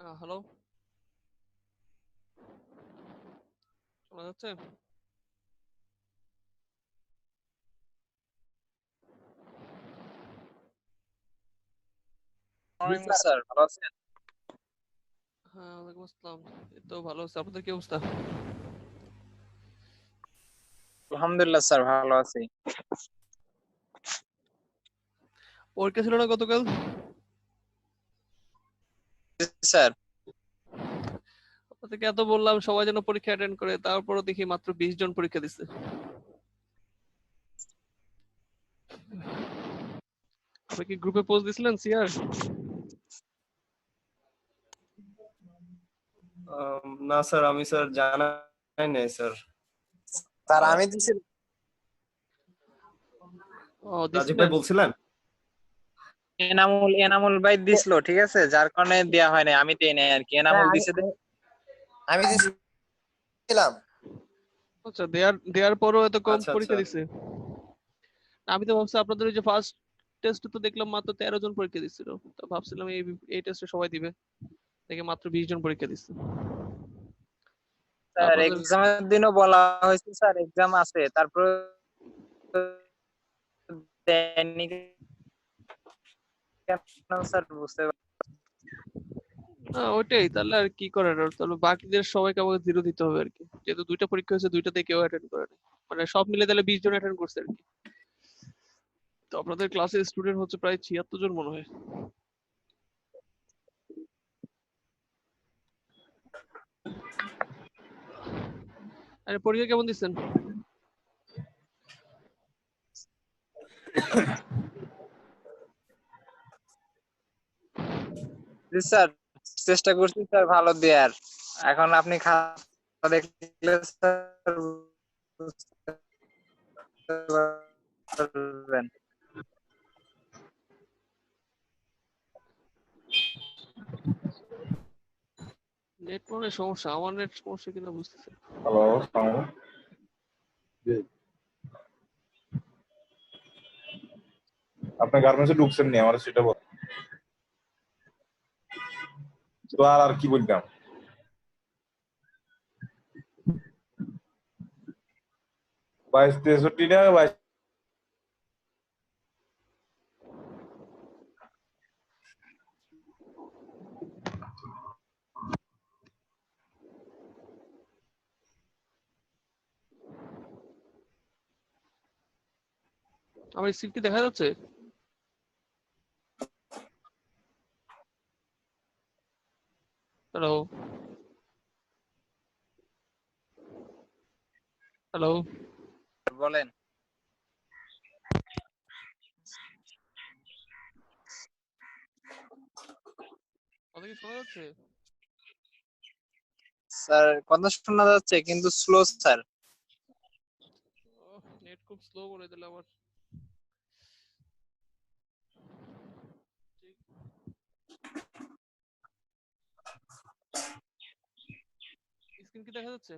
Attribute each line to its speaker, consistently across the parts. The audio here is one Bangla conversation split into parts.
Speaker 1: হ্যালো, শোনা যাচ্ছে?
Speaker 2: জি স্যার,
Speaker 3: স্যার, ভালো আছেন?
Speaker 1: হ্যাঁ, ওয়ালাইকুম আসসালাম। এই তো ভালো আছে। আপনাদের কি অবস্থা?
Speaker 3: আলহামদুলিল্লাহ স্যার, ভালো আছি।
Speaker 1: পরীক্ষা ছিল না গতকাল?
Speaker 3: জি স্যার।
Speaker 1: আপনাদেরকে এত বললাম সবাই যেন পরীক্ষা অ্যাটেন্ড করে, তারপরও দেখি মাত্র 20 জন পরীক্ষা দিচ্ছে। আপনি কি গ্রুপে পোস্ট দিছিলেন সিআর?
Speaker 2: না স্যার, আমি স্যার জানাই নাই স্যার।
Speaker 3: স্যার আমি দিছি।
Speaker 1: ও
Speaker 2: রাজীব ভাই
Speaker 1: দিছিলেন?
Speaker 2: বলছিলেন?
Speaker 3: এনামুল এনামুল ভাই দিছিল, ঠিক আছে, যার কারণে দেয়া হয় নাই, আমি দেই নাই আর কি,
Speaker 4: হ্যাঁ
Speaker 3: এনামুল
Speaker 4: আমি
Speaker 3: দিছে।
Speaker 4: আমি আমি দিছিলাম।
Speaker 1: আচ্ছা, দেওয়ার পরও এত কম
Speaker 2: আচ্ছা আচ্ছা।
Speaker 1: পরীক্ষা দিচ্ছে। আমি তো ভাবছি আপনাদের ওই যে ফার্স্ট টেস্ট তো দেখলাম মাত্র 13 জন পরীক্ষা দিচ্ছিল, তো ভাবছিলাম এই টেস্টে সবাই দিবে, দেখে মাত্র 20 জন পরীক্ষা দিচ্ছে। তা
Speaker 3: স্যার
Speaker 1: আপনাদের
Speaker 3: এক্সামের দিনও বলা হয়েছে স্যার এক্সাম আছে, তারপর দেয়নি কেন স্যার, বুঝতে
Speaker 1: ওইটাই তাহলে আর কি করার, আর তাহলে বাকিদের সবাইকে আমাকে জিরো দিতে হবে আর কি, যেহেতু দুইটা পরীক্ষা হয়েছে, দুইটাতে কেউ অ্যাটেন্ড করে নাই। মানে সব মিলে তাহলে 20 জন অ্যাটেন্ড করছে আর কি। তো আপনাদের ক্লাসের স্টুডেন্ট হচ্ছে প্রায় 76 জন মনে হয়। আরে পরীক্ষা কেমন দিচ্ছেন?
Speaker 3: জি স্যার, চেষ্টা করছি স্যার ভালো দেয়ার। এখন আপনি খাতা দেখলে স্যার বুঝতে পারবেন।
Speaker 1: নেট মনে হয় সমস্যা, আমার নেট সমস্যা কিনা বুঝতেছি না।
Speaker 5: হ্যালো, আসসালামু জি। আপনি গার্মেন্টসে ঢুকছেন নি, আমার সেটা বল। তো আর কি বলতাম? 22-63 না 22।
Speaker 1: আমার স্ক্রিন কি দেখা যাচ্ছে? হ্যালো, হ্যালো,
Speaker 3: বলেন।
Speaker 1: কথা কি শোনা যাচ্ছে?
Speaker 3: স্যার কথা শোনা যাচ্ছে কিন্তু স্লো স্যার।
Speaker 1: নেট খুব স্লো বলে দিলে আমার। স্ক্রিন কি দেখা যাচ্ছে?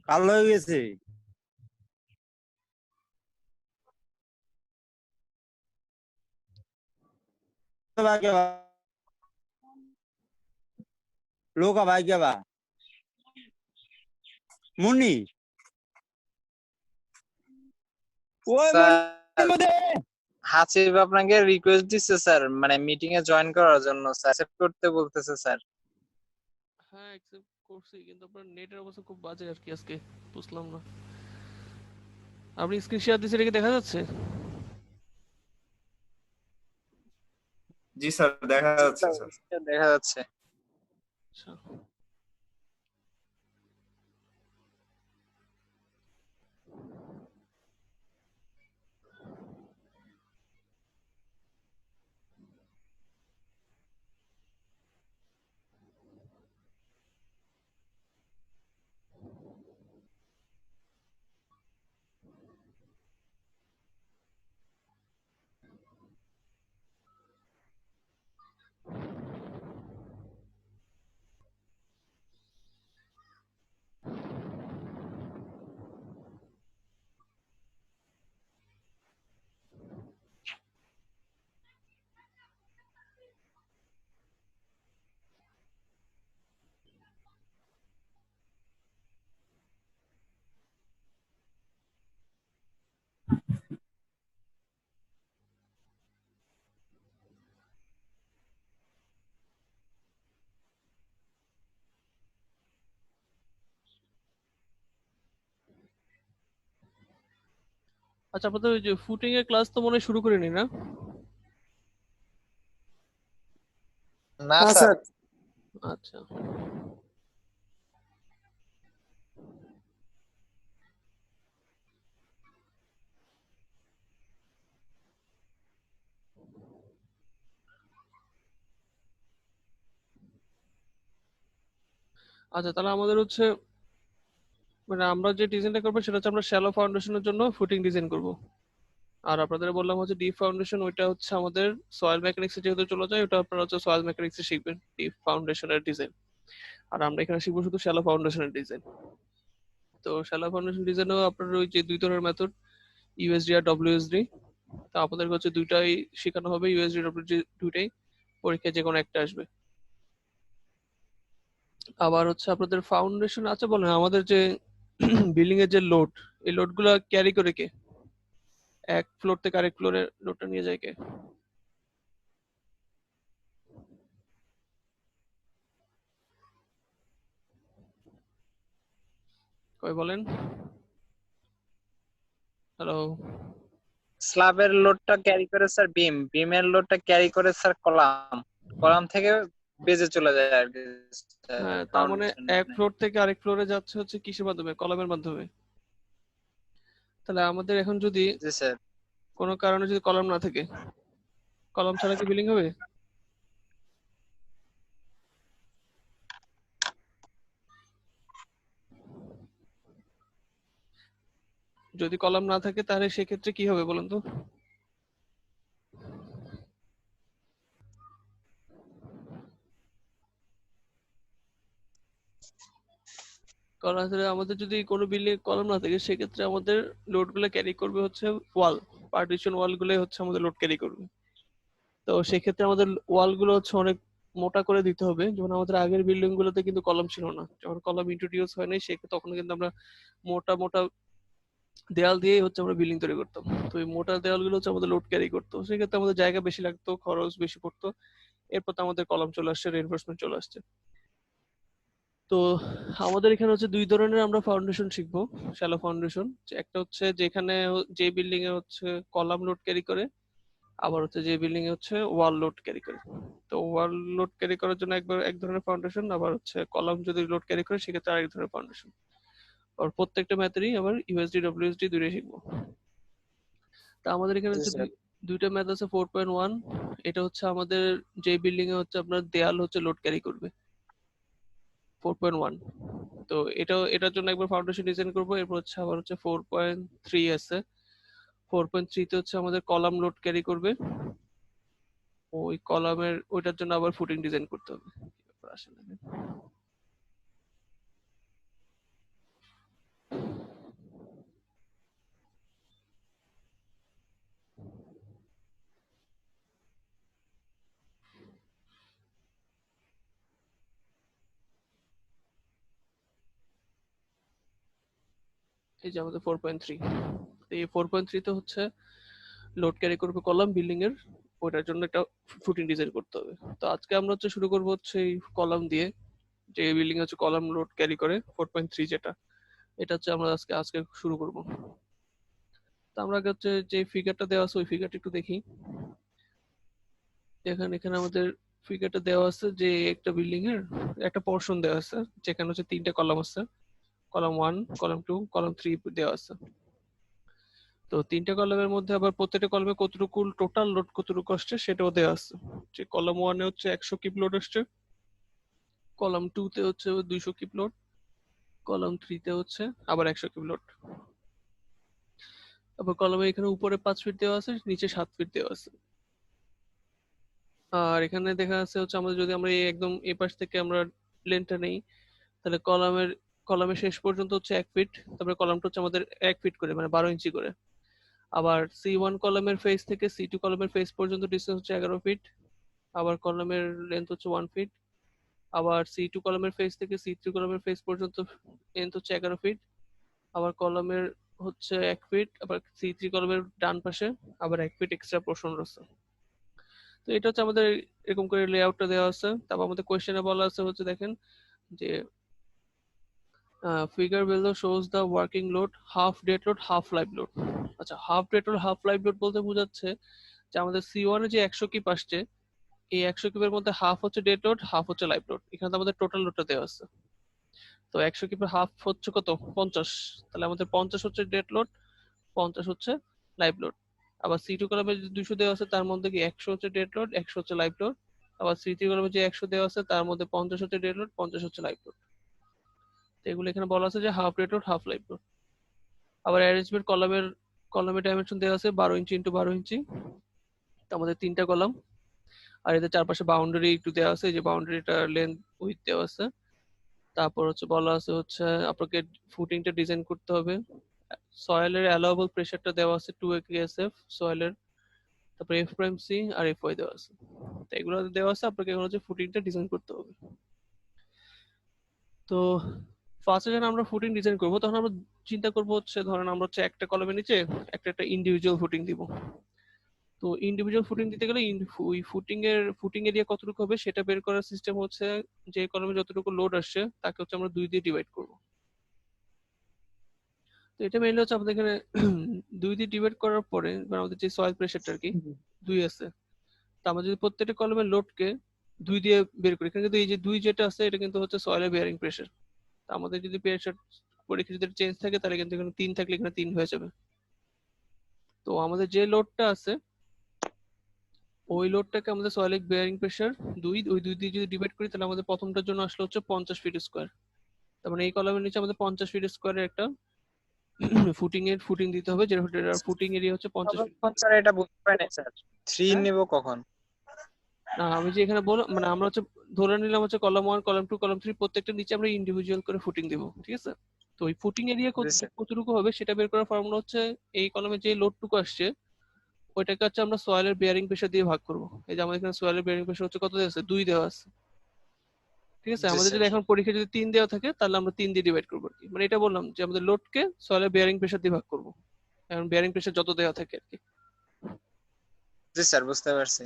Speaker 4: কালো হয়ে গেছে। लोग भाई क्या बा मुन्नी ওই মুন্নি
Speaker 3: স্যার
Speaker 4: মধ্যে
Speaker 3: হাসিব আপনাকে রিকোয়েস্ট দিচ্ছে স্যার, মানে মিটিং এ জয়েন করার জন্য স্যার, অ্যাকসেপ্ট করতে বলতেছে স্যার।
Speaker 1: হ্যাঁ, অ্যাকসেপ্ট করছি, কিন্তু আপনার নেটের অবস্থা খুব বাজে আর কি আজকে। বুঝলাম না, আপনি স্ক্রিন শেয়ার দিচ্ছেন, এটা কি দেখা যাচ্ছে?
Speaker 2: জি স্যার, দেখা
Speaker 3: জি
Speaker 2: যাচ্ছে
Speaker 3: স্যার,
Speaker 2: স্যার।
Speaker 3: দেখা যাচ্ছে।
Speaker 1: আচ্ছা। আচ্ছা, আপনাদের ওই যে ফুটিং এর ক্লাস তো মনে হয় শুরু করিনি না?
Speaker 3: না
Speaker 2: হ্যাঁ
Speaker 3: স্যার।
Speaker 2: স্যার।
Speaker 1: আচ্ছা, আচ্ছা, তাহলে আমাদের হচ্ছে মানে আমরা যে ডিজাইনটা করবো সেটা হচ্ছে আমরা শ্যালো ফাউন্ডেশনের জন্য ফুটিং ডিজাইন করব। আর আপনাদের বললাম হচ্ছে ডিপ ফাউন্ডেশন, ওইটা হচ্ছে আমাদের সয়েল মেকানিক্সে যেহেতু চলে যায়, ওটা আপনারা হচ্ছে সয়েল মেকানিক্সে শিখবেন ডিপ ফাউন্ডেশনের ডিজাইন। আর আমরা এখানে শিখবো শুধু শ্যালো ফাউন্ডেশনের ডিজাইন। তো শ্যালো ফাউন্ডেশন ডিজাইনেও আপনার ওই যে দুই ধরনের মেথড, ইউএসডি আর ডব্লিউএসডি। তো আপনাদের হচ্ছে দুইটাই শেখানো হবে, ইউএসডি ডব্লিউএসডি দুইটাই, পরীক্ষায় যে কোনো একটা আসবে। আবার হচ্ছে আপনাদের ফাউন্ডেশন, আচ্ছা বলেন আমাদের যে বিল্ডিং এর যে লোড, এই লোড গুলা ক্যারি করে কে? এক ফ্লোর থেকে আরেক ফ্লোরে লোডটা নিয়ে যায় কে? কই বলেন। হ্যালো।
Speaker 3: স্ল্যাবের লোডটা ক্যারি করে স্যার বিম, বিমের লোডটা ক্যারি করে স্যার কলাম, কলাম থেকে বেজে চলে যায় আর কি
Speaker 1: হ্যাঁ, তার মানে
Speaker 3: ফাউন্ডেশন।
Speaker 1: এক ফ্লোর থেকে আরেক ফ্লোরে যাচ্ছে হচ্ছে কিসের মাধ্যমে? কলামের মাধ্যমে। তাহলে আমাদের এখন যদি
Speaker 3: জি স্যার।
Speaker 1: কোনো কারণে যদি কলাম না থাকে, কলাম ছাড়া কি বিল্ডিং হবে? যদি কলাম না থাকে তাহলে সেক্ষেত্রে কি হবে বলুন তো? কারণ আসলে আমাদের যদি কোনো বিল্ডিং কলাম না থাকে সেক্ষেত্রে আমাদের লোড গুলো ক্যারি করবে হচ্ছে ওয়াল, পার্টিশন ওয়াল গুলোই হচ্ছে আমাদের লোড ক্যারি করবে। তো সেক্ষেত্রে আমাদের ওয়াল গুলো হচ্ছে অনেক মোটা করে দিতে হবে। যেমন আমাদের আগের বিল্ডিং গুলোতে কিন্তু কলাম ছিল না, যখন কলাম ইন্ট্রোডিউস হয়নি সেক্ষেত্রে তখন কিন্তু আমরা মোটা মোটা দেয়াল দিয়েই হচ্ছে আমরা বিল্ডিং তৈরি করতাম। তো এই মোটা দেয়ালগুলো হচ্ছে আমাদের লোড ক্যারি করতো, সেক্ষেত্রে আমাদের জায়গা বেশি লাগতো, খরচ বেশি পড়তো। এরপর তো আমাদের কলাম চলে আসছে, রিইনফোর্সমেন্ট চলে আসছে। তো আমাদের এখানে হচ্ছে দুই ধরনের আমরা ফাউন্ডেশন শিখবো, শ্যালো ফাউন্ডেশন। একটা হচ্ছে যেখানে যে বিল্ডিং এ হচ্ছে কলাম লোড ক্যারি করে, আবার হচ্ছে যে বিল্ডিং এ হচ্ছে ওয়াল লোড ক্যারি করে। তো ওয়াল লোড ক্যারি করার জন্য একবার এক ধরনের ফাউন্ডেশন, আবার হচ্ছে কলাম যদি লোড ক্যারি করে সেক্ষেত্রে আরেক ধরনের ফাউন্ডেশন। আর প্রত্যেকটা ম্যাথেরই আবার ইউএসডি ডব্লিউএসডি দুটোই শিখবো। তা আমাদের এখানে
Speaker 3: জি
Speaker 1: হচ্ছে
Speaker 3: স্যার।
Speaker 1: দুইটা ম্যাথ আছে 4.1। এটা হচ্ছে আমাদের যে বিল্ডিং এ হচ্ছে আপনার দেয়াল হচ্ছে লোড ক্যারি করবে, 4.1। তো এটার জন্য একবার ফাউন্ডেশন ডিজাইন করবো। এরপর হচ্ছে আবার হচ্ছে 4.3 আছে, 4.3 তে হচ্ছে আমাদের কলাম লোড ক্যারি করবে, ওই কলামের ওইটার জন্য আবার ফুটিং ডিজাইন করতে হবে। আসলে এই যে আমাদের 4.3, এই 4.3 তে হচ্ছে লোড ক্যারি করবে কলাম বিল্ডিং এর, ওটার জন্য একটা ফুটিং ডিজাইন করতে হবে। তো আজকে আমরা হচ্ছে শুরু করবো হচ্ছে এই কলাম দিয়ে, যে বিল্ডিং হচ্ছে কলাম লোড ক্যারি করে 4.3 যেটা, এটা হচ্ছে আমরা আজকে আজকে শুরু করব। তো আমরা আগে হচ্ছে যে ফিগারটা দেওয়া আছে ওই ফিগারটা একটু দেখি। এখানে আমাদের ফিগারটা দেওয়া আছে যে একটা বিল্ডিং এর একটা পোর্শন দেওয়া আছে, যেখানে হচ্ছে তিনটা কলাম আছে, কলাম 1, কলাম 2, কলাম 3 দেওয়া আছে। তো তিনটা কলামের মধ্যে আবার প্রত্যেকটা কলামে কতটুকু টোটাল লোড কতটুকু আসছে সেটাও দেওয়া আছে। যে কলাম 1 এ হচ্ছে 100 কিপ লোড আসছে, কলাম 2 তে হচ্ছে 200 কিপ লোড, কলাম 3 তে হচ্ছে আবার 100 কিপ লোড। আবার কলামে এখানে উপরে 5 ফিট দেওয়া আছে, নিচে 7 ফিট দেওয়া আছে। আর এখানে দেখা যাচ্ছে হচ্ছে আমরা যদি আমরা এই একদম এই পাশ থেকে আমরা লেনটা নেই, তাহলে কলামের শেষ পর্যন্ত হচ্ছে 1 ফিট, তারপরে কলামটা হচ্ছে আমাদের 1 ফিট করে মানে 12 ইঞ্চি করে। আবার C1 কলামের ফেস থেকে C2 কলামের ফেস পর্যন্ত ডিসটেন্স হচ্ছে 11 ফিট, আবার কলামের লেন্থ হচ্ছে 1 ফিট। আবার C2 কলামের ফেস থেকে C3 কলামের ফেস পর্যন্ত লেন্থ হচ্ছে 11 ফিট, আবার কলামের হচ্ছে 1 ফিট, আবার C3 কলামের ডান পাশে আবার 1 ফিট এক্সট্রা পোর্শন রয়েছে। তো এটা হচ্ছে আমাদের এরকম করে লেআউটটা দেওয়া আছে। তারপর আমাদের কোয়েশ্চেনে বলা আছে হচ্ছে দেখেন যে Figure below shows the working load, half dead load, half live load. আচ্ছা, half dead load half live load বলতে বোঝাচ্ছে যে আমাদের C1 এ যে 100 কিপ আসছে, এই 100 কিপের মধ্যে হাফ হচ্ছে ডেড লোড, হাফ হচ্ছে লাইভ লোড। এখানে তো আমাদের টোটাল লোডটা দেওয়া আছে। তো 100 কিপের হাফ হচ্ছে কত? 50। তাহলে আমাদের 50 হচ্ছে ডেড লোড, 50 হচ্ছে লাইভ লোড। আবার C2 কলামে যে 200 দেওয়া আছে তার মধ্যে কি 100 হচ্ছে ডেড লোড, 100 হচ্ছে লাইভ লোড। আবার C3 কলামে যে 100 দেওয়া আছে তার মধ্যে 50 হচ্ছে ডেড লোড, 50 হচ্ছে লাইভ লোড। তো এগুলো এখানে বলা আছে যে half dead load, half live load. আবার অ্যারেঞ্জমেন্ট কলামের ডাইমেনশন দেওয়া আছে 12 ইঞ্চি ইন্টু 12 ইঞ্চি। তো আমাদের 3টা কলাম। আর এদের চারপাশে বাউন্ডারি একটু দেওয়া আছে, এই যে বাউন্ডারিটা লেন্থ উইথ দেওয়া আছে। তারপর হচ্ছে বলা আছে হচ্ছে আপনাকে ফুটিংটা ডিজাইন করতে হবে। সয়েলের অ্যালাউয়েবল প্রেসারটা দেওয়া আছে 2 kSF সয়েলের। তারপর F প্রাইম C আর FY দেওয়া আছে। তো এগুলো দেওয়া আছে, আপনাকে এখন হচ্ছে ফুটিংটা ডিজাইন করতে হবে। তো ফার্স্টে যখন আমরা ফুটিং ডিজাইন করব তখন আমরা চিন্তা করব হচ্ছে ধরেন আমরা হচ্ছে একটা কলামের নিচে একটা ইন্ডিভিজুয়াল ফুটিং দিব। তো ইন্ডিভিজুয়াল ফুটিং দিতে গেলে ওই ফুটিং এরিয়া কতটুকু হবে সেটা বের করার সিস্টেম হচ্ছে যে কলামে যতটুকু লোড আসছে তাকে হচ্ছে আমরা 2 দিয়ে ডিভাইড করব। তো এটা মেইনলি হচ্ছে আমাদের এখানে 2 দিয়ে ডিভাইড করার পরে আমাদের যে সয়েল প্রেসারটা আর কি 2 আছে, তো আমরা যদি প্রত্যেকটা কলামের লোডকে 2 দিয়ে বের করি, এখানে কিন্তু এই যে 2 যেটা আছে এটা কিন্তু হচ্ছে সয়েলের বেয়ারিং প্রেসার। তো আমাদের যদি প্রেসার পরীক্ষা যদি চেঞ্জ থাকে তাহলে কিন্তু এখানে 3 থাকলে এখানে 3 হয়ে যাবে। তো আমাদের যে লোডটা আছে ওই লোডটাকে আমাদের সয়েলিক বেয়ারিং প্রেসার 2, ওই 2 দিয়ে যদি ডিভাইড করি তাহলে আমাদের প্রথমটার জন্য আসলে হচ্ছে 50 ফিট স্কয়ার। তার মানে এই কলামের নিচে আমাদের 50 ফিট স্কয়ারের একটা ফুটিং দিতে হবে, যেটা ফুটিং এরিয়া হচ্ছে 50 ফিট।
Speaker 3: স্যার এটা বুঝতে পারি না স্যার, 3 নেব কখন?
Speaker 1: না আমি যে এখানে বল মানে আমরা হচ্ছে ধরে নিলাম হচ্ছে কলাম 1 কলাম 2 কলাম 3 প্রত্যেকটা নিচে আমরা ইন্ডিভিজুয়াল করে ফুটিং দিব, ঠিক আছে? তো ওই ফুটিং এরিয়া কতটুকু হবে সেটা বের করার ফর্মুলা হচ্ছে এই কলামে যে লোডটুকু আসছে ওইটাকে হচ্ছে আমরা সয়েলের বেয়ারিং প্রেসার দিয়ে ভাগ করব। এই যে আমাদের এখানে সয়েলের বেয়ারিং প্রেসার হচ্ছে কত দেওয়া আছে? 2 দেওয়া আছে, ঠিক আছে? আমাদের যদি এখন পরীক্ষা যদি 3 দেওয়া থাকে তাহলে আমরা 3 দিয়ে ডিভাইড করব আর কি। মানে এটা বললাম যে আমাদের লোডকে সয়েলের বেয়ারিং প্রেসার দিয়ে ভাগ করব, এখন বেয়ারিং প্রেসার যত দেওয়া থাকে আর কি।
Speaker 3: জি স্যার বুঝতে পারছি।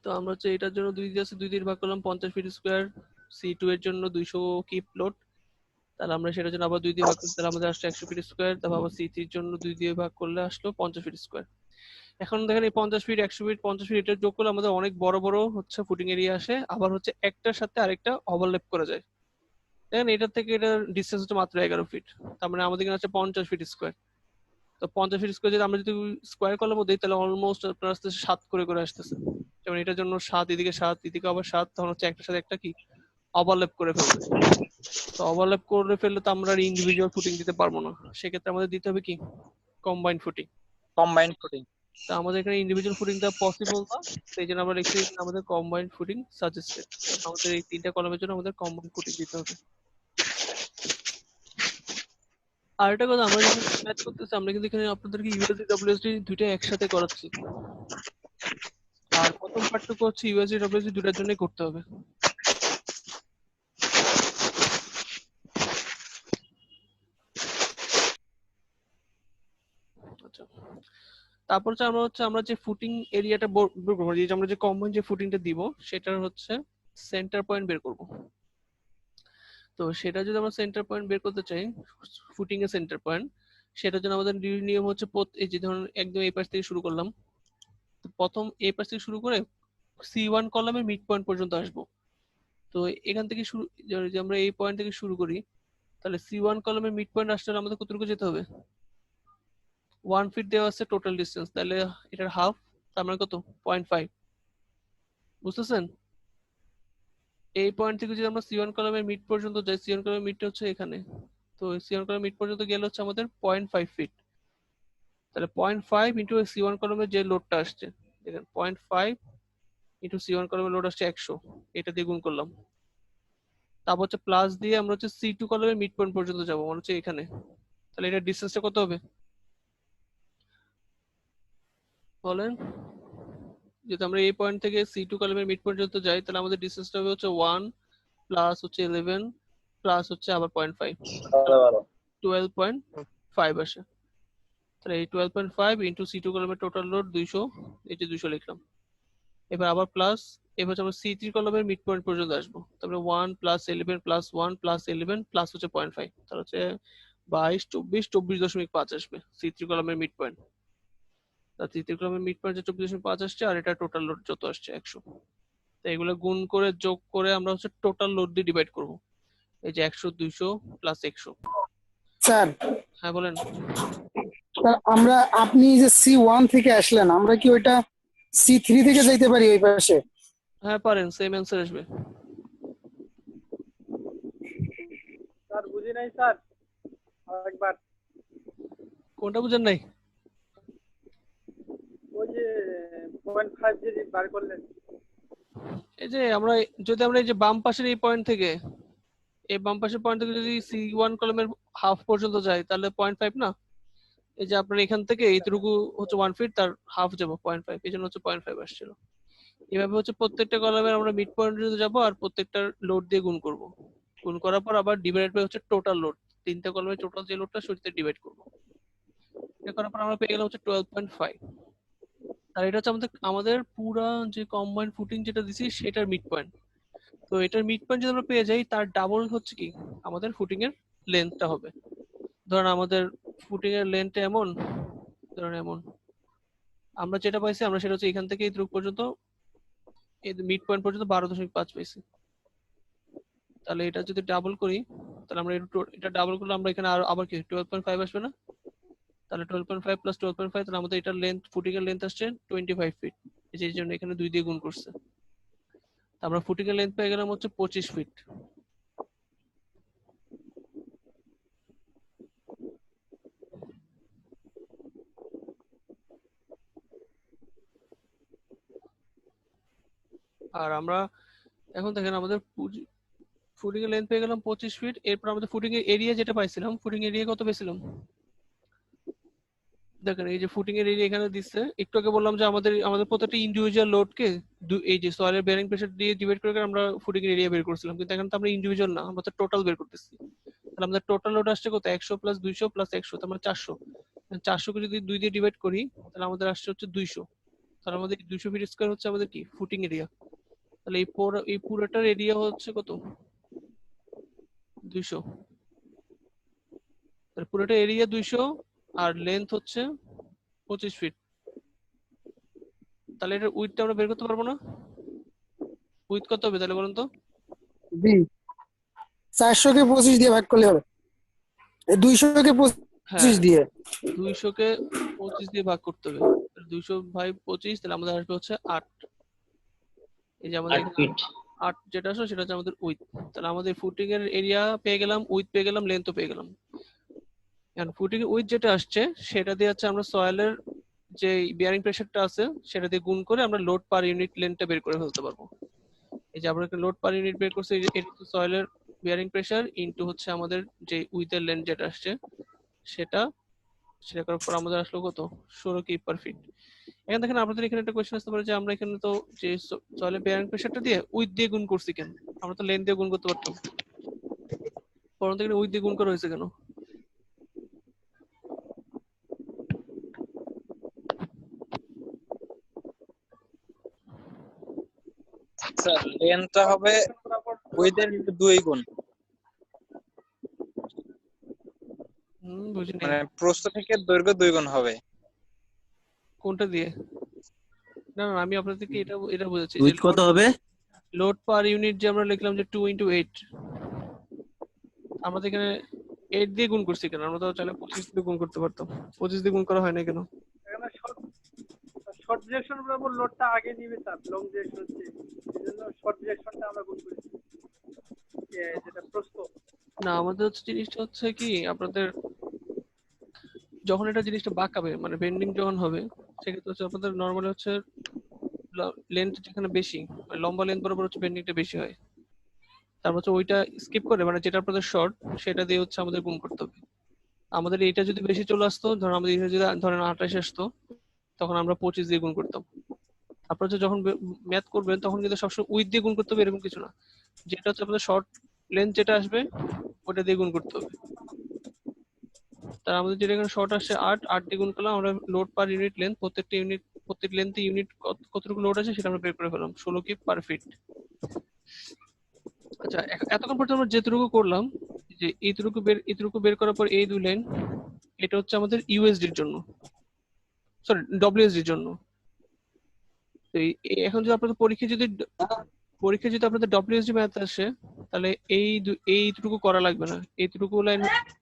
Speaker 1: তো আমরা হচ্ছে এটার জন্য 2 দিয়ে আছে, 2 দিয়ে ভাগ করলাম 50 ফিট স্কয়ার। C2 এর জন্য 200 কিপ লোড, তাহলে আমরা সেটার জন্য আবার 2 দিয়ে ভাগ করতে তাহলে আমাদের আসছে 100 ফিট স্কয়ার। তারপর আবার C3 এর জন্য 2 দিয়ে ভাগ করলে আসলো 50 ফিট স্কয়ার। এখন দেখেন এই 50 ফিট 100 ফিট 50 ফিট এটা যোগ করলে আমাদের অনেক বড় বড় হচ্ছে ফুটিং এরিয়া আসে, আবার হচ্ছে একটার সাথে আরেকটা ওভারল্যাপ করা যায়। দেখেন এটার থেকে এটার ডিসটেন্স হচ্ছে মাত্র 11 ফিট, তার মানে আমাদের এখানে আছে 50 ফিট স্কয়ার। তো 50 ফিট স্কয়ার যদি আমরা যদি স্কয়ার কলামও দিই তাহলে অলমোস্ট আপনার আসতেছে 7 করে আসতেছে। যেমন এটার জন্য 7, এদিকে 7, এদিকে আবার 7, তখন হচ্ছে একটার সাথে একটা কি ওভারল্যাপ করে ফেলবে। তো ওভারল্যাপ করে ফেললে তো আমরা ইন্ডিভিজুয়াল ফুটিং দিতে পারবো না, সেক্ষেত্রে আমাদের দিতে হবে কি কম্বাইন্ড ফুটিং। তো আমাদের এখানে ইন্ডিভিজুয়াল ফুটিং দেওয়া পসিবল না, সেই জন্য আমরা লিখছি আমাদের কম্বাইন্ড ফুটিং সাজেস্টেড। আমাদের এই 3টা কলামের জন্য আমাদের কম্বাইন্ড ফুটিং দিতে হবে। আর একটা কথা, আমরা যখন ম্যাথ করতেছি আমরা কিন্তু এখানে আপনাদেরকে ইউএসডি ডব্লিউএসডি দুইটা একসাথে করাচ্ছি, আর প্রথম পার্টটুকু হচ্ছে ইউএসডি ডব্লিউএসডি দুটার জন্যই করতে হবে। আচ্ছা, তারপর আমরা যে ফুটিং এরিয়াটা বের করবো, যে আমরা যে কম্বাইন যে ফুটিংটা দিব সেটার হচ্ছে সেন্টার পয়েন্ট বের করব। তো সেটা যদি আমরা সেন্টার পয়েন্ট বের করতে চাই, ফুটিং এর সেন্টার পয়েন্ট, সেটার জন্য আমাদের নিয়ম হচ্ছে এই যে ধরুন একদম এই পাশ থেকে শুরু করলাম, তো প্রথম এই পাশ থেকে শুরু করে C1 কলামের মিড পয়েন্ট পর্যন্ত আসবো। তো এখান থেকে শুরু যদি আমরা এই পয়েন্ট থেকে শুরু করি তাহলে C1 কলামের মিড পয়েন্ট আসলে আমাদের কতটুকু যেতে হবে? 1 ফিট দেওয়া আছে টোটাল ডিসটেন্স, তাহলে এটার হাফ, তার মানে কত? 0.5। বুঝতেছেন? এই পয়েন্ট থেকে যদি আমরা C1 কলামের মিড পর্যন্ত যাই, C1 কলামের মিডটা হচ্ছে এখানে, তো C1 কলামের মিড পর্যন্ত গেলে হচ্ছে আমাদের 0.5 ফিট। তাহলে 0.5 ইন্টু C1 কলামের যে লোডটা আসছে, দেখেন 0.5 ইন্টু C1 কলামের লোড আসছে 100, এটা দিয়ে গুণ করলাম। তারপর হচ্ছে প্লাস দিয়ে আমরা হচ্ছে C2 কলামের মিড পয়েন্ট পর্যন্ত যাবো, মানে হচ্ছে এখানে। তাহলে এটার ডিসটেন্সটা কত হবে বলেন? যদি আমরা এই পয়েন্ট থেকে C2 কলামের মিড পর্যন্ত যাই তাহলে আমাদের ডিসটেন্সটা হবে হচ্ছে 1 প্লাস হচ্ছে 11 প্লাস হচ্ছে আবার 0.5, 12.5 আসে। তাহলে এই 12.5 ইন্টু C2 কলামের টোটাল লোড 200, এই যে 200 লিখলাম। এবার আবার প্লাস এবার হচ্ছে আমরা C3 কলামের মিড পয়েন্ট পর্যন্ত আসবো। তারপরে 1 প্লাস 11 প্লাস 1 প্লাস 11 প্লাস হচ্ছে 0.5, তাহলে হচ্ছে 22 24 24.5 আসবে C3 কলামের মিড পয়েন্ট। তার তৃতীয় কলামের মিড পয়েন্ট 24.5 আসছে, আর এটা টোটাল লোড যত আসছে 100। তো এগুলো গুণ করে যোগ করে আমরা হচ্ছে টোটাল লোড দিয়ে ডিভাইড করব। এই যে 100 200 প্লাস 100।
Speaker 6: স্যার
Speaker 1: হ্যাঁ বলেন।
Speaker 6: আমরা আপনি যে C1 থেকে আসলেন, আমরা কি ওইটা C3 থেকে যাইতে পারি ওই পাশে?
Speaker 1: হ্যাঁ পারেন, সেম অ্যান্সার আসবে।
Speaker 7: স্যার বুঝি নাই স্যার, আরেকবার।
Speaker 1: কোনটা বুঝেন নাই?
Speaker 7: ওই যে 0.5 যে বার করলেন।
Speaker 1: এই যে আমরা যদি আমরা এই যে বাম পাশের এই পয়েন্ট থেকে, এই বাম পাশের পয়েন্ট থেকে যদি C1 কলামের হাফ পর্যন্ত যাই তাহলে 0.5 না? এই যে আপনার এখান থেকে এইটুকু হচ্ছে 1 ফিট, তার হাফ যাবো 0.5, এই জন্য হচ্ছে 0.5 আসছিল। এভাবে হচ্ছে প্রত্যেকটা কলামের আমরা মিড পয়েন্ট পর্যন্ত যাবো আর প্রত্যেকটা লোড দিয়ে গুণ করব। গুণ করার পর আবার ডিভাইড বাই হচ্ছে টোটাল লোড, তিনটা কলামের টোটাল যে লোডটা সেটাতে ডিভাইড করব। এটা করার পর আমরা পেয়ে গেলাম হচ্ছে 12.5। আর এটা হচ্ছে আমাদের পুরা যে কম্বাইন্ড ফুটিং যেটা দিছি সেটার মিড পয়েন্ট। তো এটার মিড পয়েন্ট যদি আমরা পেয়ে যাই, তার ডাবল হচ্ছে কি আমাদের ফুটিং এর লেন্থটা হবে। ধরেন আমাদের ফুটিং এর লেন্থটা এমন, ধরেন এমন, আমরা যেটা পাইছি আমরা সেটা হচ্ছে এখান থেকে এই দ্রুপ পর্যন্ত, এই মিড পয়েন্ট পর্যন্ত 12.5 পাইছি। তাহলে এটা যদি ডাবল করি, তাহলে আমরা এটা ডাবল করলে আমরা এখানে আবার কি 12.5 আসবে না? তাহলে 12.5 প্লাস 12.5, তাহলে আমাদের এটার লেন্থ, ফুটিং এর লেন্থ আসছে 25 ফিট। এই জন্য এখানে 2 দিয়ে গুণ করছে। আমরা ফুটিং এর লেন্থ পেয়ে গেলাম হচ্ছে 25 ফিট। আর আমরা এখন দেখেন আমাদের ফুটিং এর লেন্থ পেয়ে গেলাম 25 ফিট। এরপর আমাদের ফুটিং এর এরিয়া যেটা পাইছিলাম, ফুটিং এরিয়া কত পেয়েছিলাম দেখেন, এই যে ফুটিং এর এরিয়া এখানে দিচ্ছে। একটু আগে বললাম যে আমাদের প্রত্যেকটা ইন্ডিভিজুয়াল লোডকে এই যে সয়েলের বেয়ারিং প্রেসার দিয়ে ডিভাইড করে আমরা ফুটিং এর এরিয়া বের করছিলাম, কিন্তু এখানে তো আমরা ইন্ডিভিজুয়াল না, আমরা তো টোটাল বের করতেছি। তাহলে আমাদের টোটাল লোড আসছে কত? 100 প্লাস 200 প্লাস 100, তার মানে 400। 400 কে যদি 2 দিয়ে ডিভাইড করি তাহলে আমাদের আসছে হচ্ছে 200। তাহলে আমাদের 200 ফিট স্কয়ার হচ্ছে আমাদের কি ফুটিং এরিয়া। তাহলে এই পুরোটার এরিয়া হচ্ছে কত? 200। তাহলে পুরোটা এরিয়া 200 আর লেন্থ হচ্ছে 25 ফিট। তাহলে এটার উইডথটা আমরা বের করতে পারবো না? উইডথ কত হবে তাহলে বলুন তো?
Speaker 6: 400 কে 25 দিয়ে ভাগ করলে হবে, 200 কে 25 দিয়ে।
Speaker 1: 200 কে 25 দিয়ে ভাগ করতে হবে। 200 বাই 25, তাহলে আমাদের আসবে হচ্ছে 8। এই যে আমাদের 8 যেটা আসলে সেটা হচ্ছে আমাদের উইডথ। তাহলে আমাদের ফুটিং এর এরিয়া পেয়ে গেলাম, উইডথ পেয়ে গেলাম, লেন্থও পেয়ে গেলাম। এখন ফুটিং এর উইডথ যেটা আসছে সেটা দিয়ে হচ্ছে আমরা সয়েলের যে বিয়ারিং প্রেসারটা আছে সেটা দিয়ে গুণ করে আমরা লোড পার ইউনিট লেন্থটা বের করে ফেলতে পারবো। এই যে আমরা লোড পার ইউনিট বের করছি, এটা হচ্ছে সয়েলের বিয়ারিং প্রেসার ইনটু হচ্ছে আমাদের যে উইথের লেন্থ যেটা আসছে সেটা করার পর আমাদের আসলো কত? 16 কিপ পার ফিট। এখন দেখেন আপনাদের এখানে একটা কোয়েশ্চেন আসতে পারে যে আমরা এখানে তো যে সয়েলের বিয়ারিং প্রেসারটা দিয়ে উইথ দিয়ে গুণ করছি কেন? আমরা তো লেন্থ দিয়ে গুণ করতে পারতাম, পরন্ত এখানে উইথ দিয়ে গুণ করা হয়েছে কেন?
Speaker 3: স্যার লেন্থটা হবে উইথের 2 গুণ,
Speaker 1: বুঝিনি
Speaker 3: মানে প্রস্থ থেকে দৈর্ঘ্য 2 গুণ হবে।
Speaker 1: কোনটা দিয়ে? না না, আমি আপনাদেরকে এটা বোঝাচ্ছি
Speaker 4: উইথ কত হবে?
Speaker 1: লোড পার ইউনিট যে আমরা লিখলাম যে 2 × 8, আমাদের এখানে 8 দিয়ে গুণ করছি কেন? আমরা তো চাইলে 25 দিয়ে গুণ করতে পারতাম, 25 দিয়ে গুণ করা হয় না কেন?
Speaker 7: এখানে শর্ট ডিরেকশন বরাবর লোডটা আগে নিবে স্যার, লং ডিরেকশন হচ্ছে এজন্য শর্ট ডিরেকশনটা আমরা গুণ করি, যেটা প্রস্থ।
Speaker 1: না, আমাদের হচ্ছে জিনিসটা হচ্ছে কি, আপনাদের যখন এটা জিনিসটা বাঁকাবে মানে বেন্ডিং যখন হবে সেক্ষেত্রে হচ্ছে আপনাদের নর্মালি হচ্ছে লেন্থ যেখানে বেশি, মানে লম্বা লেন্থ বরাবর হচ্ছে বেন্ডিংটা বেশি হয়। তারপর হচ্ছে ওইটা স্কিপ করে মানে যেটা আপনাদের শর্ট সেটা দিয়ে হচ্ছে আমাদের গুণ করতে হবে। আমাদের এটা যদি বেশি চলে আসতো, ধরেন আমাদের এখানে যদি ধরেন 28 আসতো, তখন আমরা 25 দিয়ে গুণ করতাম। আপনারা হচ্ছে যখন ম্যাথ করবেন তখন কিন্তু সবসময় উইথ দিয়ে গুণ করতে হবে এরকম কিছু না, যেটা হচ্ছে আপনাদের শর্ট লেন্থ যেটা আসবে ওটা দিয়ে গুণ করতে হবে। তার আমাদের যেটা এখানে শর্ট আসছে 8 দিয়ে গুণ করলাম আমরা লোড পার ইউনিট লেন্থ, প্রত্যেকটা ইউনিট প্রত্যেক লেন্থে ইউনিট কতটুকু লোড আছে সেটা আমরা বের করে ফেললাম, 16 কিউব পার ফিট। আচ্ছা, এতক্ষণ পর্যন্ত আমরা যেটুকু করলাম, যে এইটুকু বের করার পর এই দুই লাইন, এটা হচ্ছে আমাদের ইউএসডির জন্য, সরি ডব্লিউএসডির জন্য। তো এখন যদি আপনাদের পরীক্ষায় যদি আপনাদের ডব্লিউএসডি ম্যাথ আসে, তাহলে এইটুকু করা লাগবে না। এইটুকু লাইন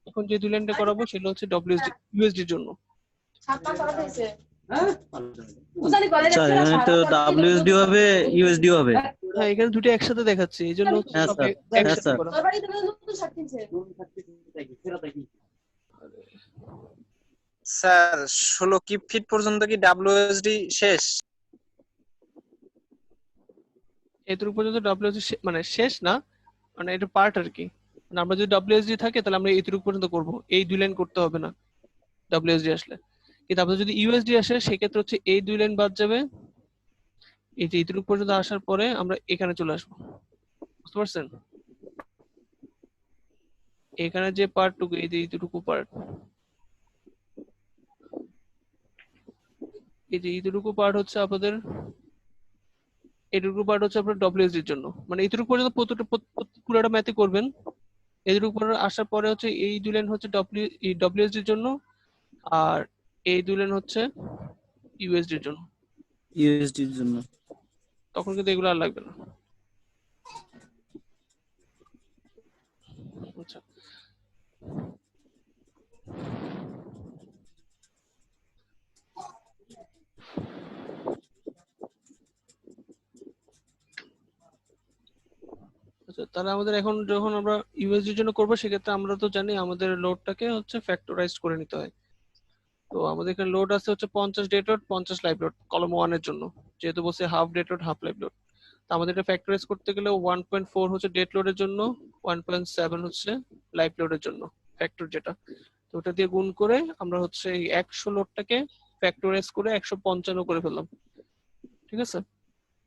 Speaker 1: এখন যে দুই লাইনটা করাবো সেটা হচ্ছে ডব্লিউএসডি ইউএসডির জন্য।
Speaker 8: স্যার এখানে তো ডাব্লিউএসডি হবে ইউএসডি হবে।
Speaker 1: হ্যাঁ, এখানে দুটো একসাথে দেখাচ্ছে, এই জন্য হচ্ছে
Speaker 8: হ্যাঁ
Speaker 1: সব
Speaker 8: স্যার, হ্যাঁ
Speaker 1: একসাথে
Speaker 8: স্যার।
Speaker 1: করা।
Speaker 3: স্যার 16 কিউব ফিট পর্যন্ত কি ডাব্লিউএসডি শেষ?
Speaker 1: এতটুকু পর্যন্ত ডব্লিউএসডি মানে শেষ না, মানে এটা পার্ট আর কি। মানে আমরা যদি ডব্লিউএসডি থাকে তাহলে আমরা এইটুকু পর্যন্ত করব, এই দুই লাইন করতে হবে না ডব্লিউএসডি আসলে। কিন্তু আপনার যদি ইউএসডি আসে সেক্ষেত্রে হচ্ছে এই দুই লাইন বাদ যাবে, এই যে এইটুকু পর্যন্ত আসার পরে আমরা এখানে চলে আসবো, বুঝতে পারছেন? এখানে যে পার্টটুকু, এই যে এইটুকু পার্ট, এই যে এইটুকু পার্ট হচ্ছে আপনাদের, এইটুকু পার্ট হচ্ছে আপনার ডব্লিউএসডির জন্য। মানে এইটুকু পর্যন্ত পুরোটা ম্যাথে করবেন, এইটুকু পরে আসার পরে হচ্ছে এই দুই লাইন হচ্ছে ডব্লিউএসডির জন্য, আর এই দুই লাইন হচ্ছে ইউএসডির জন্য।
Speaker 8: ইউএসডির জন্য।
Speaker 1: তখন কিন্তু এগুলো আর লাগবে না। আচ্ছা, আচ্ছা, তাহলে আমাদের এখন যখন আমরা ইউএসডির জন্য করবো সেক্ষেত্রে আমরা তো জানি আমাদের লোডটাকে হচ্ছে ফ্যাক্টরাইজড করে নিতে হয়। তো আমাদের এখানে লোড আছে হচ্ছে 50 ডেড লোড 50 লাইভ লোড কলম 1 এর জন্য, যেহেতু বলছে half dead load half live load. তো আমাদের এটা ফ্যাক্টরাইজ করতে গেলে 1.4 হচ্ছে ডেড লোডের জন্য, 1.7 হচ্ছে লাইভ লোডের জন্য ফ্যাক্টর যেটা। তো ওটা দিয়ে গুণ করে আমরা হচ্ছে এই 100 লোডটাকে ফ্যাক্টরাইজ করে 155 করে ফেললাম, ঠিক আছে?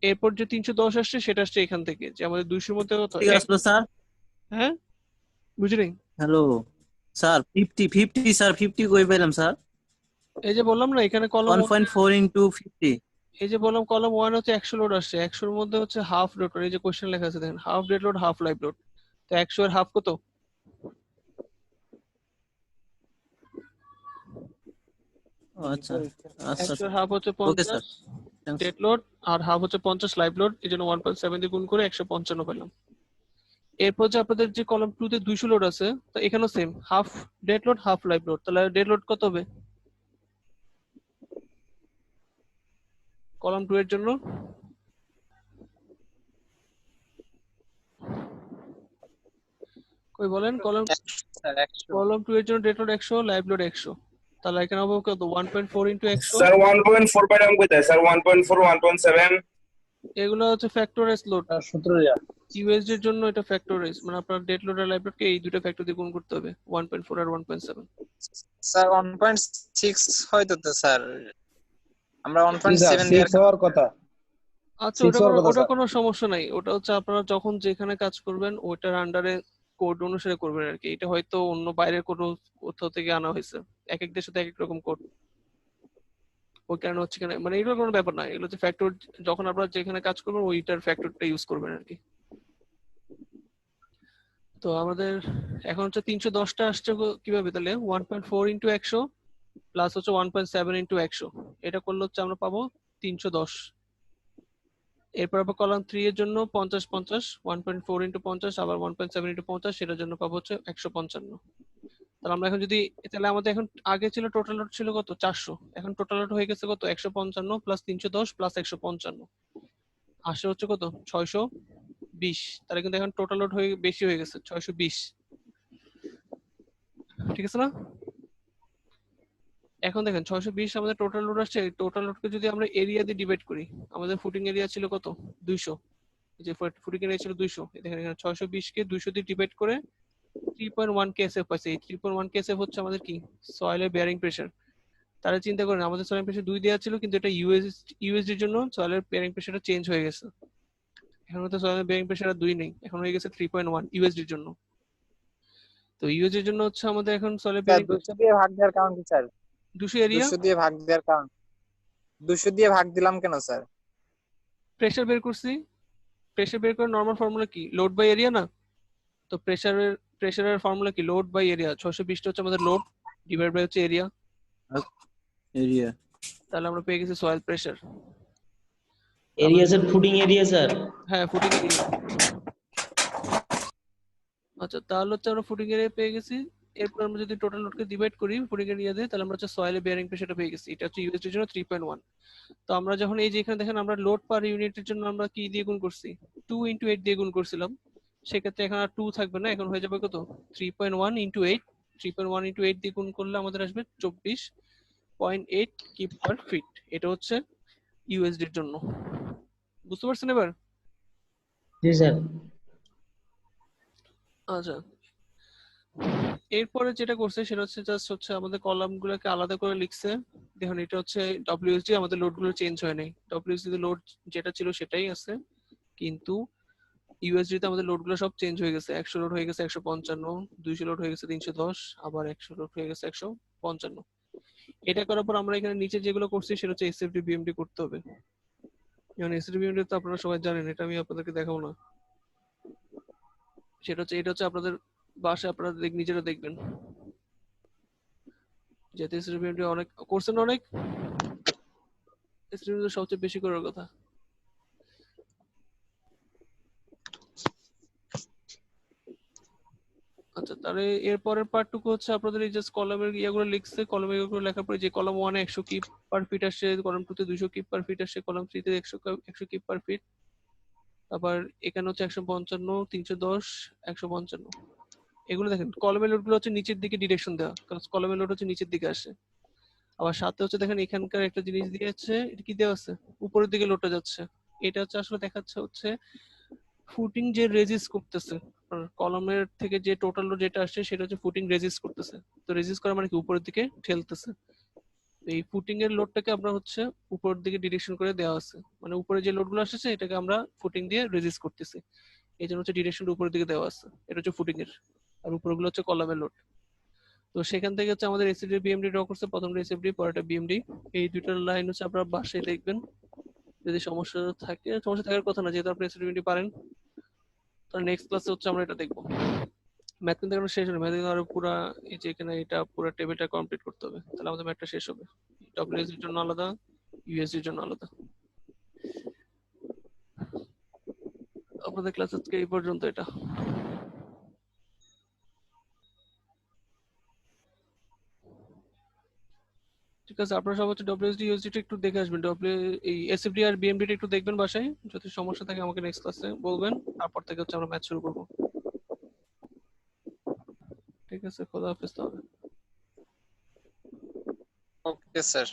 Speaker 1: এরপর যে 310 আসছে সেটা আসছে এখান থেকে, যে আমাদের 200 এর মধ্যে কত?
Speaker 8: ঠিক আসলো স্যার।
Speaker 1: হ্যাঁ, বুঝলি?
Speaker 8: হ্যালো স্যার, 50 স্যার, 50 কই পেলাম স্যার?
Speaker 1: এই যে বললাম না এখানে কলম
Speaker 8: 1.4 ইনটু 50।
Speaker 1: এই যে বললাম কলম 1 হচ্ছে 100 লোড আসছে, 100 এর মধ্যে হচ্ছে হাফ ডেড লোড, এই যে কোশ্চেন লেখা আছে দেখেন, half dead load half live load. তো 100 এর হাফ কত?
Speaker 8: আচ্ছা আচ্ছা
Speaker 1: 100 এর হাফ হচ্ছে
Speaker 8: ওকে স্যার।
Speaker 1: 50 ডেড লোড, আর হাফ হচ্ছে 50 লাইভ লোড, এই জন্য 1.7 দিয়ে গুণ করে 155 পেলাম। এরপর যে আপনাদের যে কলম 2 তে 200 লোড আছে, তো এখানেও same, half dead load half live load. তাহলে ডেড লোড কত হবে কলম 2 এর জন্য? কই বলেন, কলম
Speaker 3: স্যার 100।
Speaker 1: 2 এর জন্য ডেড লোড 100 লাইভ লোড 100। তাহলে এখানে হবে কত? 1.4 ইনটু 100।
Speaker 5: স্যার 1.4 পাইলাম কোথায় স্যার? 1.4 1.7
Speaker 1: এগুলো হচ্ছে ফ্যাক্টরাইজ লোড।
Speaker 7: 17,000
Speaker 1: ইউএসডি এর জন্য এটা ফ্যাক্টরাইজ, মানে আপনার ডেড লোড আর লাইভ লোডকে এই দুটো ফ্যাক্টর দিয়ে গুণ করতে হবে, 1.4 আর 1.7।
Speaker 3: স্যার 1.6 হয়তো তো স্যার, আমরা 1.7 দিয়ে
Speaker 7: হওয়ার কথা।
Speaker 1: আচ্ছা,
Speaker 7: 6
Speaker 1: ওটা
Speaker 7: হওয়ার কথা,
Speaker 1: ওটা
Speaker 7: স্যার।
Speaker 1: কোনো সমস্যা নাই। ওটা হচ্ছে আপনারা যখন যেখানে কাজ করবেন ওইটার আন্ডারে কোড অনুসারে করবেন আর কি। এটা হয়তো অন্য বাইরের কোনো কোথাও থেকে আনা হয়েছে, এক এক দেশে তো এক এক রকম কোড। ওই কারণে হচ্ছে এখানে মানে এগুলো কোনো ব্যাপার না, এগুলো হচ্ছে ফ্যাক্টর, যখন আপনারা যেখানে কাজ করবেন ওইটার ফ্যাক্টরটা ইউজ করবেন আর কি। তো আমাদের এখন হচ্ছে 310টা আসছে কিভাবে? তাহলে 1.4 ইন্টু 100 প্লাস হচ্ছে 1.7 ইন্টু 100, এটা করলে হচ্ছে আমরা পাবো 310। এরপর আবার কলাম 3 এর জন্য 50 50, 1.4 ইন্টু 50 আবার 1.7 ইন্টু 50, সেটার জন্য পাবো হচ্ছে 155। তাহলে আমরা এখন যদি, তাহলে আমাদের এখন আগে ছিল টোটাল লোড ছিল কত? 400, এখন টোটাল লোড হয়ে গেছে কত? 155 প্লাস 310 প্লাস 155 আসে হচ্ছে কত? 620। তাহলে কিন্তু এখন টোটাল লোড হয়ে বেশি হয়ে গেছে, 620, ঠিক আছে না? এখন দেখেন 620 আমাদের টোটাল লোড আসছে। টোটাল লোডকে যদি আমরা এরিয়া দিয়ে ডিভাইড করি, আমাদের ফুটিং এরিয়া ছিল কত? 200, এই যে ফুটিং এরিয়া ছিল 200, দেখেন এখানে 620 কে 200 দিয়ে ডিভাইড করে 3.1 কেএসএফ পাইছে। এই 3.1 কেএসএফ হচ্ছে আমাদের কি? সয়েলের বেয়ারিং প্রেসার। তাহলে চিন্তা করেন আমাদের সয়েল প্রেসার 2 দেওয়া ছিল, কিন্তু এটা ইউএসডির জন্য সয়েলের বেয়ারিং প্রেসারটা চেঞ্জ হয়ে গেছে। এখন তো সয়েলের বেয়ারিং প্রেসার আর 2 নেই, এখন হয়ে গেছে 3.1 ইউএসডির জন্য। তো ইউএসডির জন্য হচ্ছে আমাদের এখন সয়েলের
Speaker 3: স্যার
Speaker 1: বেয়ারিং
Speaker 3: 200 দিয়ে ভাগ দেওয়ার কারণ কি স্যার?
Speaker 1: 200 এরিয়া
Speaker 3: 200 দিয়ে ভাগ দেওয়ার কারণ 200 দিয়ে ভাগ দিলাম কেন স্যার?
Speaker 1: প্রেসার বের করছি, প্রেসার বের করার নরমাল ফর্মুলা কি? লোড বাই এরিয়া না? তো প্রেসারের ফর্মুলা কি? Load by area. 620 হচ্ছে আমাদের লোড, ডিভাইড বাই হচ্ছে এরিয়া।
Speaker 4: এরিয়া।
Speaker 1: তাহলে আমরা পেয়ে গেছি soil pressure.
Speaker 8: Area sir, footing area sir.
Speaker 1: হ্যাঁ, ফুটিং এরিয়া। আচ্ছা, তাহলে হচ্ছে আমরা ফুটিং এরিয়া পেয়ে গেছি। এরপর আমরা যদি টোটাল লোডকে ডিভাইড করি ফুটিং এরিয়া দিয়ে, তাহলে আমরা হচ্ছে সয়েলে বেয়ারিং প্রেসারটা পেয়ে গেছি। এটা হচ্ছে ইউএসডি এর জন্য 3.1। তো আমরা যখন এই যে এখানে দেখেন আমরা লোড পার ইউনিটের জন্য আমরা কি দিয়ে গুণ করছি? 2 × 8 দিয়ে গুণ করছিলাম। সেক্ষেত্রে এখন আর 2 থাকবে না, এখন হয়ে যাবে কত? 3.1 × 8। 3.1 × 8 দিয়ে গুণ করলে আমাদের আসবে 24.8 কিপ পার ফিট। এটা হচ্ছে ইউএসডি এর জন্য। বুঝতে পারছেন এবার?
Speaker 8: জি স্যার।
Speaker 1: আচ্ছা, এরপরে যেটা করছে সেটা হচ্ছে জাস্ট হচ্ছে আমাদের কলাম গুলোকে আলাদা করে লিখছে। দেখুন, এটা হচ্ছে ডব্লিউএসডি, আমাদের লোড গুলো চেঞ্জ হয় নাই। ডব্লিউএসডি তে লোড যেটা ছিল সেটাই আছে, কিন্তু ইউএসডি তে আমাদের লোড গুলো সব চেঞ্জ হয়ে গেছে। 100 লোড হয়ে গেছে 155, 200 লোড হয়ে গেছে 310, আবার 100 লোড হয়ে গেছে 155। এটা করার পর আমরা এখানে নিচে যেগুলো করছি সেটা হচ্ছে এসএফডি বিএমডি করতে হবে। যেমন এসএফডি বিএমডি তো আপনারা সবাই জানেন, এটা আমি আপনাদেরকে দেখাবো না। সেটা হচ্ছে, এটা হচ্ছে আপনাদের বাসায় আপনারা নিজেরা দেখবেন। যেহেতু এসএফডি বিএমডি অনেক করছেন, অনেক এসএফডি বিএমডি সবচেয়ে বেশি করার কথা। আচ্ছা, তাহলে এরপরের পার্টটুকু হচ্ছে আপনাদের এই জাস্ট কলামের ইয়েগুলো লিখছে। কলামের ইয়েগুলো লেখার পরে যে কলাম 1 এ 100 কিপ পার ফিট আসে, কলাম 2 তে 200 কিপ পার ফিট আসে, কলাম 3 তে 100 কিপ পার ফিট। আবার এখানে হচ্ছে 155, 310, 155। এগুলো দেখেন কলামের লোডগুলো হচ্ছে নিচের দিকে ডিরেকশন দেওয়া, কারণ কলামের লোড হচ্ছে নিচের দিকে আসে। আবার সাথে হচ্ছে দেখেন এখানকার একটা জিনিস দিয়েছে, এটা কি দেওয়া আছে? উপরের দিকে লোডটা যাচ্ছে। এটা হচ্ছে আসলে দেখাচ্ছে হচ্ছে ফুটিং যে রেজিস্ট করতেছে, কলামের থেকে যে টোটাল লোড যেটা আসছে সেটা হচ্ছে ফুটিং রেজিস্ট করতেছে। তো রেজিস্ট করা মানে কি? উপরের দিকে ঠেলতেছে। এই ফুটিং এর লোডটাকে আমরা হচ্ছে উপরের দিকে ডিরেকশন করে দেওয়া আছে, মানে উপরে যে লোডগুলো আসছে এটাকে আমরা ফুটিং দিয়ে রেজিস্ট করতেছি। এই জন্য হচ্ছে ডিরেকশন উপরের দিকে দেওয়া আছে। এটা হচ্ছে ফুটিং এর, আর উপরগুলো হচ্ছে কলামের লোড। তো সেখান থেকে হচ্ছে আমাদের এসএফডি বিএমডি ড্র করছে। প্রথমটা এসএফডি, পরেরটা বিএমডি। এই দুইটার লাইন হচ্ছে আপনারা বাসায় দেখবেন। যদি সমস্যা থাকে, সমস্যা থাকার কথা না, যেহেতু আপনি এসএফডি বিএমডি পারেন। তাহলে নেক্সট ক্লাসে হচ্ছে আমরা এটা দেখবো। ম্যাথ কিন্তু এখন শেষ হলো, ম্যাথ কিন্তু আরো পুরা এই যে এখানে এটা পুরো টেবিলটা কমপ্লিট করতে হবে, তাহলে আমাদের ম্যাথটা শেষ হবে। ডব্লিউএসডি এর জন্য আলাদা, ইউএসডি এর জন্য আলাদা। আপনাদের ক্লাস আজকে এই পর্যন্ত। এটা ঠিক আছে, আপনারা সব হচ্ছে ডব্লিউএসডি ইউএসডি টা একটু দেখে আসবেন। এই এসএফডি আর বিএমডি টা একটু দেখবেন বাসায়। যদি সমস্যা থাকে আমাকে নেক্সট ক্লাসে বলবেন, তারপর থেকে হচ্ছে আমরা ম্যাথ শুরু করব। ঠিক আছে, খোদা হাফেজ তাহলে।
Speaker 3: Okay sir.